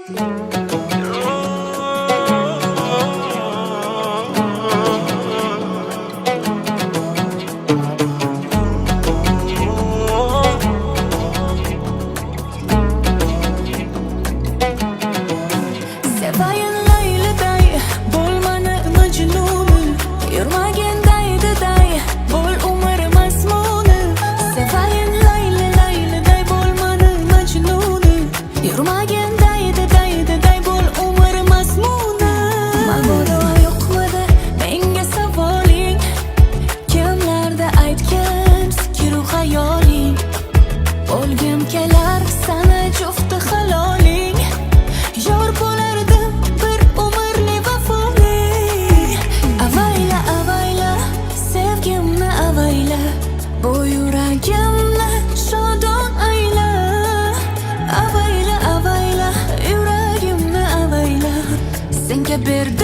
Sevayin layliday, bo'lmani majnuni, yurmagin daydiday, bo'l umr mazmuni. Sevayin layliday, bo'lmani majnuni, yurmagin daydiday, bo'l umr mazmuni. Ma'noda yo'qmidi menga savoling, kimlarda aytgan fikru xayoling, o'lgim kelar sana jufti haloling. Yor bo'lardim bir umrli vafoli. Avayla, sevgimni avayla, bu yuragimni shodon ayla. Avayla, yuragimni avayla, senga berdim